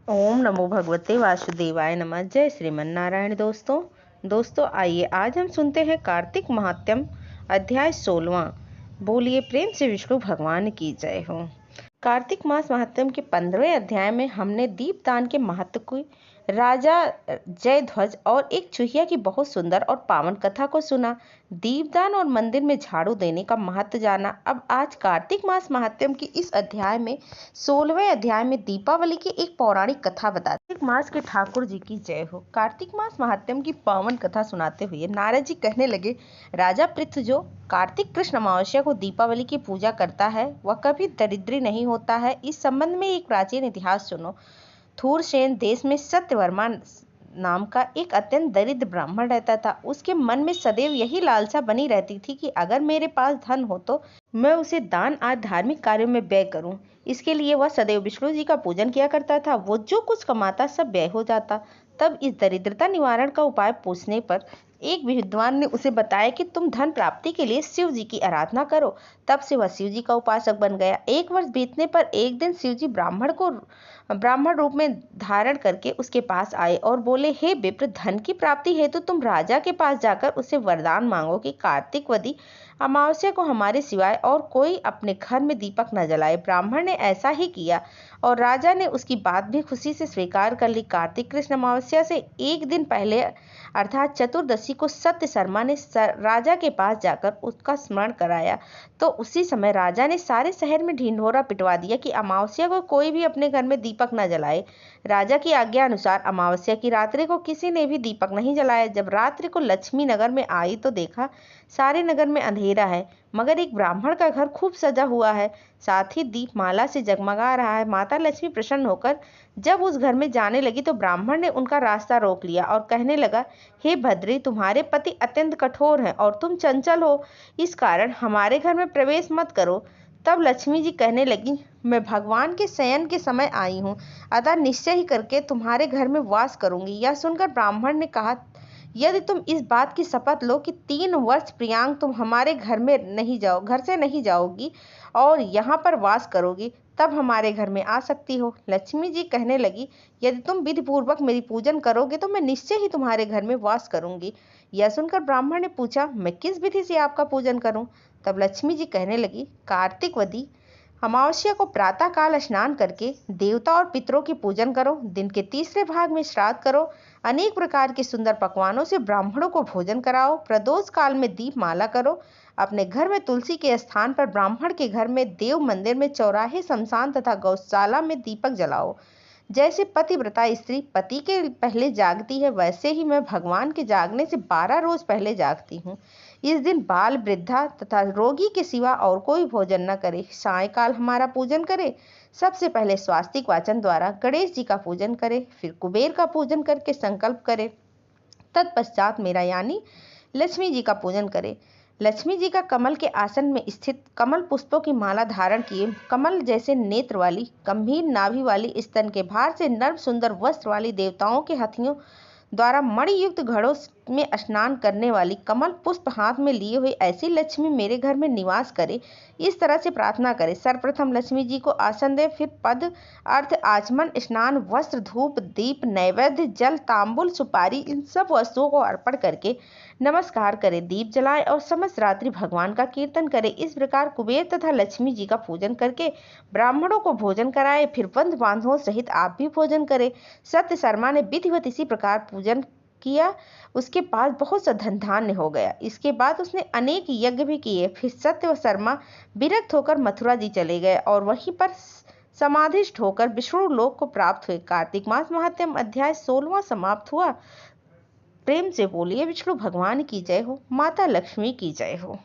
ओम नमो भगवते वासुदेवाय नमः। जय श्रीमन नारायण। दोस्तों आइए आज हम सुनते हैं कार्तिक महात्म्य अध्याय 16वां। बोलिए प्रेम से विष्णु भगवान की जय हो। कार्तिक मास महात्म्य के 15वें अध्याय में हमने दीपदान के महत्व की, राजा जयध्वज और एक चूहिया की बहुत सुंदर और पावन कथा को सुना। दीपदान और मंदिर में झाड़ू देने का महत्व जाना। अब आज कार्तिक मास महात्म्य की इस अध्याय में 16वें अध्याय में दीपावली की एक पौराणिक कथा बताते। कार्तिक मास के ठाकुर जी की जय हो। कार्तिक मास महात्म्य की पावन कथा सुनाते हुए नारद जी कहने लगे, राजा पृथु जो कार्तिक कृष्ण अमावस्या को दीपावली की पूजा करता है वह कभी दरिद्री नहीं होता है। इस संबंध में एक प्राचीन इतिहास सुनो। थूरसेन देश में सत्यवर्मा नाम का एक अत्यंत दरिद्र ब्राह्मण रहता था। उसके मन में सदैव यही लालसा बनी रहती थी कि अगर मेरे पास धन हो तो मैं उसे दान आदि धार्मिक कार्यों में व्यय करूं। इसके लिए वह सदैव विष्णु जी का पूजन किया करता था। वो जो कुछ कमाता सब व्यय हो जाता। तब इस दरिद्रता निवारण का उपाय पूछने पर एक विद्वान ने उसे बताया कि तुम धन प्राप्ति के लिए शिव जी की आराधना करो। तब से वह शिव जी का उपासक बन गया। एक वर्ष बीतने पर एक दिन शिव जी ब्राह्मण रूप में धारण करके उसके पास आए और बोले, हे विप्र, धन की प्राप्ति हेतु तुम राजा के पास जाकर उससे वरदान मांगो कि कार्तिकवदी अमावस्या को हमारे सिवाय और कोई अपने घर में दीपक न जलाए। ब्राह्मण ने ऐसा ही किया और राजा ने उसकी बात भी खुशी से स्वीकार कर ली। कार्तिक कृष्ण अमावस्या से एक दिन पहले अर्थात चतुर्दशी को सत्य शर्मा ने राजा के पास जाकर उसका स्मरण कराया तो उसी समय राजा ने सारे शहर में ढिंढोरा पिटवा दिया कि अमावस्या को कोई भी अपने घर में दीपक न जलाए। राजा की आज्ञा अनुसार अमावस्या की रात्रि को किसी ने भी दीपक नहीं जलाया। जब रात्रि को लक्ष्मी नगर में आई तो देखा सारे नगर में अंधेरा है, मगर एक ब्राह्मण का घर खूब सजा हुआ है, साथ ही दीपमाला से जगमगा रहा है। माता लक्ष्मी प्रसन्न होकर जब उस घर में जाने लगी तो ब्राह्मण ने उनका रास्ता रोक लिया और कहने लगा, हे भद्री, तुम्हारे पति अत्यंत कठोर हैं और तुम चंचल हो, इस कारण हमारे घर में प्रवेश मत करो। तब लक्ष्मी जी कहने लगी, मैं भगवान के शयन के समय आई हूँ, अतः निश्चय ही करके तुम्हारे घर में वास करूंगी। यह सुनकर ब्राह्मण ने कहा, यदि तुम इस बात की शपथ लो कि 3 वर्ष प्रियांक तुम हमारे घर से नहीं जाओगी और यहाँ पर वास करोगी, तब हमारे घर में आ सकती हो। लक्ष्मी जी कहने लगी, यदि तुम विधि पूर्वक मेरी पूजन करोगे तो मैं निश्चय ही तुम्हारे घर में वास करूंगी। यह सुनकर ब्राह्मण ने पूछा, मैं किस विधि से आपका पूजन करूं? तब लक्ष्मी जी कहने लगी, कार्तिकवदी अमावस्या को प्रातः काल स्नान करके देवता और पितरों की पूजन करो, दिन के तीसरे भाग में श्राद्ध करो, अनेक प्रकार के सुंदर पकवानों से ब्राह्मणों को भोजन कराओ, प्रदोष काल में दीप माला करो, अपने घर में तुलसी के स्थान पर, ब्राह्मण के घर में, देव मंदिर में, चौराहे, शमशान तथा गौशाला में दीपक जलाओ। जैसे पतिव्रता स्त्री पति के पहले जागती है वैसे ही मैं भगवान के जागने से 12 रोज पहले जागती हूँ। इस दिन बाल, वृद्धा तथा रोगी के सिवा और कोई भोजन न करे। सायकाल हमारा पूजन करे। सबसे पहले स्वास्तिक वाचन द्वारा गणेश जी का पूजन करे, फिर कुबेर का पूजन करके संकल्प करे, तत्पश्चात मेरा यानी लक्ष्मी जी का पूजन करे। लक्ष्मी जी का कमल के आसन में स्थित कमल पुष्पों की माला धारण किए, कमल जैसे नेत्र वाली, गंभीर नाभि वाली, स्तन के भार से नर्म सुंदर वस्त्र वाली, देवताओं के हथियों द्वारा मणियुक्त घड़ों में स्नान करने वाली, कमल पुष्प हाथ में लिए हुए ऐसी लक्ष्मी मेरे घर में निवास करे, इस तरह से प्रार्थना करे। सर्वप्रथम लक्ष्मी जी को आसन दे, फिर पद, अर्थ, आचमन, स्नान, वस्त्र, धूप, दीप, नैवेद्य, जल, तांबुल, सुपारी, इन सब वस्तुओं को अर्पण करके नमस्कार करे, दीप जलाए और समस्त रात्रि भगवान का कीर्तन करे। इस प्रकार कुबेर तथा लक्ष्मी जी का पूजन करके ब्राह्मणों को भोजन कराए, फिर बंधु बांधवों सहित आप भी भोजन करे। सत्य शर्मा ने विधिवत इसी प्रकार पूजन किया। उसके पास बहुत सा धन धान्य हो गया। इसके बाद उसने अनेक यज्ञ भी किए। फिर सत्य व शर्मा विरक्त होकर मथुरा जी चले गए और वहीं पर समाधिष्ठ होकर विष्णु लोक को प्राप्त हुए। कार्तिक मास महात्म्य अध्याय 16वां समाप्त हुआ। प्रेम से बोलिए विष्णु भगवान की जय हो, माता लक्ष्मी की जय हो।